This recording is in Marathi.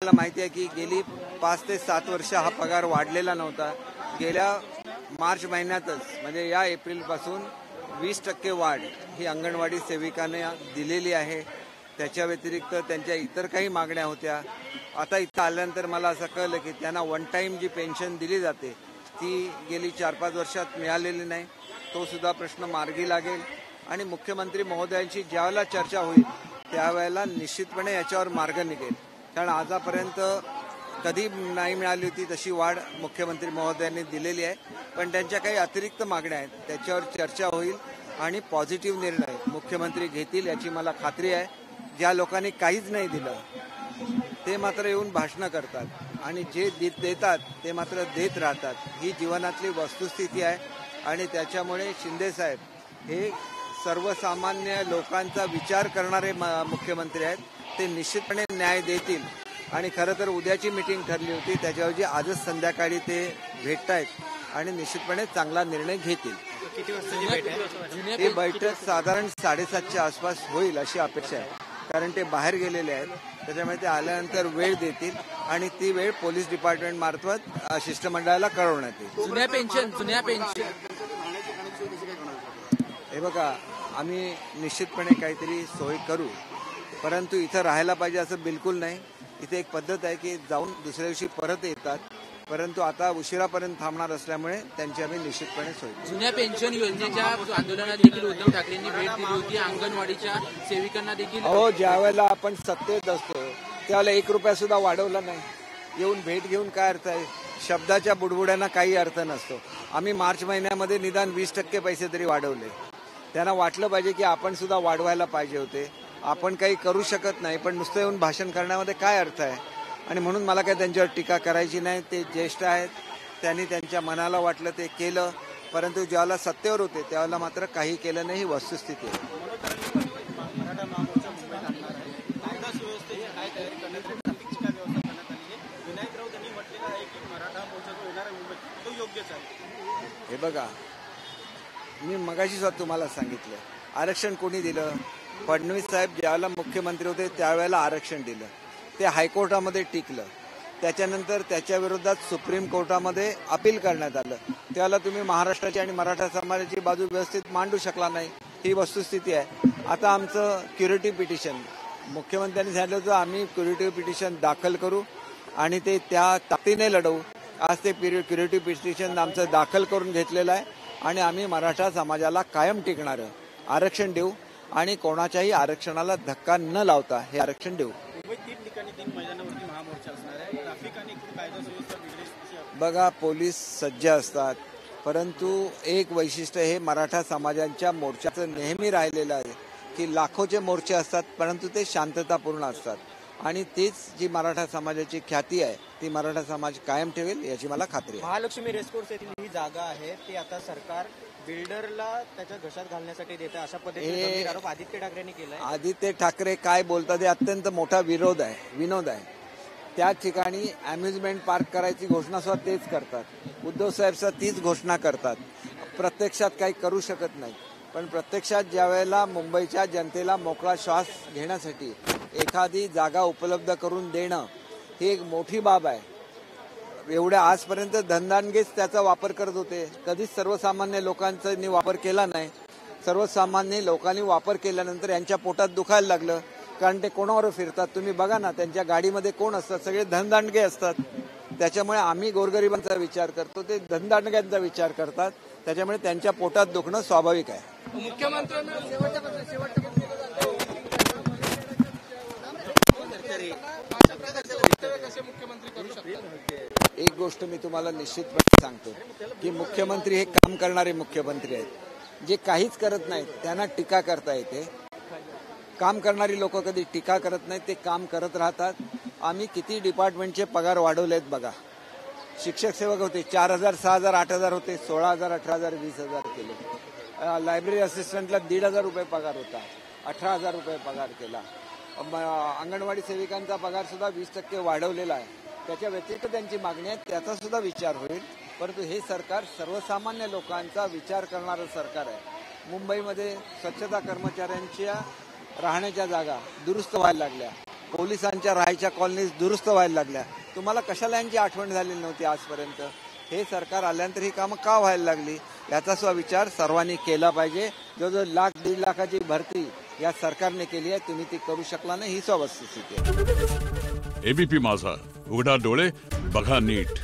आपल्याला माहिती आहे की गेली 5 ते 7 वर्ष हा पगार वाढलेला नव्हता. गेल्या मार्च महिन्यातच म्हणजे या एप्रिलपासून 20% वाढ ही अंगणवाडी सेविकांनी दिलेली आहे. त्याच्या व्यतिरिक्त त्यांच्या इतर काही मागण्या होत्या. आता इथं आल्यानंतर मला असं कळलं की त्यांना वन टाईम जी पेन्शन दिली जाते ती गेली 4-5 वर्षात मिळालेली नाही. तो सुद्धा प्रश्न मार्गी लागेल आणि मुख्यमंत्री महोदयांची ज्यावेळेला चर्चा होईल त्यावेळेला निश्चितपणे याच्यावर मार्ग निघेल. कारण आतापर्यंत कधी नाही मिळाली होती तशी वाढ मुख्यमंत्री महोदयांनी दिलेली आहे. पण त्यांच्या काही अतिरिक्त मागण्या आहेत त्याच्यावर चर्चा होईल आणि पॉझिटिव्ह निर्णय मुख्यमंत्री घेतील याची मला खात्री आहे. ज्या लोकांनी काहीच नाही दिलं ते मात्र येऊन भाषणं करतात आणि जे देतात ते मात्र देत राहतात. ही जीवनातली वस्तुस्थिती आहे आणि त्याच्यामुळे शिंदेसाहेब हे सर्वसामान्य लोकांचा विचार करणारे मुख्यमंत्री आहेत. ते निश्चितपणे न्याय देतील आणि खरं तर उद्याची मीटिंग ठरली होती त्याच्याऐवजी आजच संध्याकाळी ते भेटतायत आणि निश्चितपणे चांगला निर्णय घेतील. ही बैठक साधारण 7:30च्या आसपास होईल अशी अपेक्षा आहे. कारण ते बाहेर गेलेले आहेत त्याच्यामुळे ते आल्यानंतर वेळ देतील आणि ती वेळ पोलीस डिपार्टमेंट मार्फत शिष्टमंडळाला कळवण्यात येईल. जुन्या पेन्शन हे बघा आम्ही निश्चितपणे काहीतरी सोय करू परंतु इथं राहायला पाहिजे असं बिलकुल नाही. इथे एक पद्धत आहे की जाऊन दुसऱ्या दिवशी परत येतात परंतु आता उशिरापर्यंत थांबणार असल्यामुळे त्यांची आम्ही निश्चितपणे सोय. जुन्या पेन्शन योजनेच्या आंदोलनात देखील उद्धव ठाकरेंनी भेट दिली होती. अंगणवाडीच्या सेविकांना देखील ज्या वेळेला आपण सत्तेत असतो त्यावेळेला 1 रुपया सुद्धा वाढवला नाही. येऊन भेट घेऊन काय अर्थ आहे. शब्दाच्या बुडबुड्यांना काही अर्थ नसतो. आम्ही मार्च महिन्यामध्ये निदान 20% पैसे तरी वाढवले. त्यांना वाटलं पाहिजे की आपण सुद्धा वाढवायला पाहिजे होते. आपण काही करू शकत नाही पण नुसतं येऊन भाषण करण्यामध्ये काय अर्थ आहे. आणि म्हणून मला काही त्यांच्यावर टीका करायची नाही. ते ज्येष्ठ आहेत त्यांनी त्यांच्या मनाला वाटलं ते केलं परंतु ज्यावेळेला सत्तेवर होते त्यावेळेला मात्र काही केलं नाही. ही वस्तुस्थिती आहे. हे बघा मी मगाशी सुद्धा तुम्हाला सांगितलं आरक्षण कोणी दिलं. फडणवीस साहेब ज्यावेळेला मुख्यमंत्री होते त्यावेळेला आरक्षण दिलं. ते हायकोर्टामध्ये टिकलं. त्याच्यानंतर त्याच्या विरोधात सुप्रीम कोर्टामध्ये अपील करण्यात आलं. त्यावेळेला तुम्ही महाराष्ट्राची आणि मराठा समाजाची बाजू व्यवस्थित मांडू शकला नाही. ही वस्तुस्थिती आहे. आता आमचं क्युरेटिव्ह पिटिशन मुख्यमंत्र्यांनी सांगितलं होतं आम्ही क्युरेटिव्ह पिटिशन दाखल करू आणि ते त्या ताकदीने लढवू. आज ते क्युरेटिव्ह पिटिशन आमचं दाखल करून घेतलेलं आहे आणि आम्ही मराठा समाजाला कायम टिकणारं आरक्षण देऊ आणि कोणाच्याही आरक्षणाला धक्का न लावता हे आरक्षण देऊ. बघा पोलीस सज्ज असतात परंतु एक वैशिष्ट्य हे मराठा समाजाच्या मोर्चाचं नेहमी राहिलेलं आहे की लाखोचे मोर्चे असतात परंतु ते शांततापूर्ण असतात आणि तीच जी मराठा समाजाची ख्याती आहे ती मराठा समाज कायम ठेवेल याची मला खात्री आहे. महालक्ष्मी रेसकोर्स येथील ही जागा आहे ती आता सरकार बिल्डरला त्याच्या घशात घालण्यासाठी देतं अशा पद्धतीने आरोप आदित्य ठाकरेंनी केलाय. आदित्य ठाकरे काय बोलतात हे अत्यंत मोठा विनोद आहे. त्या ठिकाणी अम्युजमेंट पार्क करायची घोषणा सुद्धा तेच करतात. उद्धव साहेब सुद्धा तीच घोषणा करतात. प्रत्यक्षात काही करू शकत नाही. पण प्रत्यक्षात ज्या वेळेला मुंबईच्या जनतेला मोकळा श्वास घेण्यासाठी एखादी जागा उपलब्ध करून देणं ही एक मोठी बाब आहे. एवढ्या आजपर्यंत धनदांडगेच त्याचा वापर करत होते. कधीच सर्वसामान्य लोकांचा वापर केला नाही. सर्वसामान्य लोकांनी वापर केल्यानंतर यांच्या पोटात दुखायला लागलं कारण ते कोणावर फिरतात तुम्ही बघा ना. त्यांच्या गाडीमध्ये कोण असतात सगळे धनदांडगे असतात. त्याच्यामुळे आम्ही गोरगरिबांचा विचार करतो ते धनदांडग्यांचा विचार करतात. त्याच्यामुळे त्यांच्या पोटात दुखणं स्वाभाविक आहे. एक गोष्ट मी तुम्हाला निश्चितपणे सांगतो की मुख्यमंत्री हे काम करणारे मुख्यमंत्री आहेत. जे काहीच करत नाहीत त्यांना टीका करता येते. काम करणारी लोक कधी टीका करत नाहीत. ते काम करत राहतात. आम्ही किती डिपार्टमेंटचे पगार वाढवलेत बघा. शिक्षक सेवक होते 4,000, 6,000, 8,000 होते 16,000, 18,000, 20,000 केले. लायब्ररी असिस्टंटला 1,500 रुपये पगार होता 18,000 रुपये पगार केला. अंगणवाडी सेविकांचा पगार सुद्धा 20% वाढवलेला आहे. त्याच्या व्यतिरिक्त त्यांची मागणी आहे त्याचा सुद्धा विचार होईल. परंतु हे सरकार सर्वसामान्य लोकांचा विचार करणारं सरकार आहे. मुंबईमध्ये स्वच्छता कर्मचाऱ्यांच्या राहण्याच्या जागा दुरुस्त व्हायला लागल्या. पोलिसांच्या राहायच्या कॉलनीज दुरुस्त व्हायला लागल्या. तुम्हाला कशाला यांची आठवण झालेली नव्हती आजपर्यंत? हे सरकार आल्यानंतर ही कामं का व्हायला लागली याचा सुद्धा विचार सर्वांनी केला पाहिजे. जो 1,00,000-1.5 लाखाची भरती या सरकारने केली आहे, तुम्ही ती करू शकला नाही, ही वस्तुस्थिती आहे. एबीपी माझा, उघडा डोळे बघा नीट.